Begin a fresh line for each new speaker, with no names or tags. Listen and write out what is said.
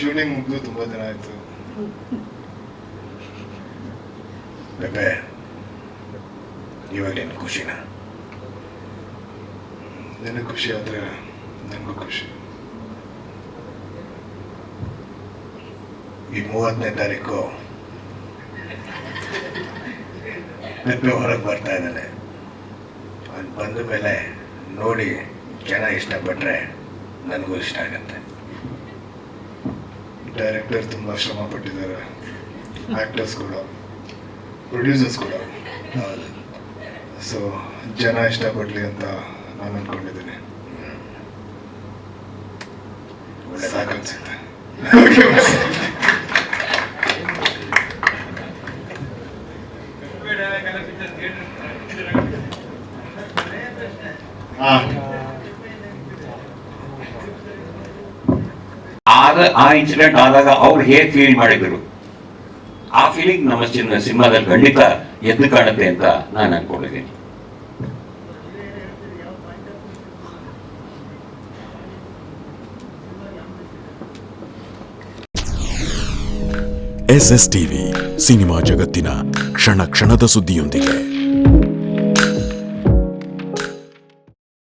Shooting ಮುಗಿದು ತುಂಬ ದಿನ ಆಯಿತು.
ಪೆಪೆ, ಇವಾಗ ನಿನ್ನ ಖುಷಿನ?
ನಿನಗೆ ಖುಷಿ ಆದರೆ ನನಗೂ ಖುಷಿ.
ಈ 30ನೇ ತಾರೀಕು ಪೆಪ್ಪೆ ಹೊರಗೆ ಬರ್ತಾ ಇದ್ದಾನೆ. ಅವ್ನು ಬಂದ ಮೇಲೆ ನೋಡಿ ಜನ ಇಷ್ಟಪಟ್ಟರೆ ನನಗೂ ಇಷ್ಟ ಆಗತ್ತೆ.
ಡೈರೆಕ್ಟರ್ ತುಂಬ ಶ್ರಮ ಪಟ್ಟಿದ್ದಾರೆ, ಆ್ಯಕ್ಟರ್ಸ್ ಕೂಡ, ಪ್ರೊಡ್ಯೂಸರ್ಸ್ ಕೂಡ.
ಹೌದು.
ಸೊ ಜನ ಇಷ್ಟಪಡಲಿ ಅಂತ ನಾನು ಅಂದ್ಕೊಂಡಿದ್ದೀನಿ. ಸಾಕನ್ಸುತ್ತೆ.
ಆ ಇನ್ಸಿಡೆಂಟ್ ಆದಾಗ ಅವ್ರು ಹೇಗೆ ಫೀಲ್ ಮಾಡಿದ್ರು, ಆ ಫೀಲಿಂಗ್ ನಮ್ಮ ಸಿನಿಮಾದಲ್ಲಿ ಖಂಡಿತ ಎದ್ದು ಕಾಣುತ್ತೆ ಅಂತ ನಾನು ಅನ್ಕೊಂಡಿದ್ದೀನಿ.
SS TV ಸಿನಿಮಾ ಜಗತ್ತಿನ ಕ್ಷಣ ಕ್ಷಣದ ಸುದ್ದಿಯೊಂದಿಗೆ.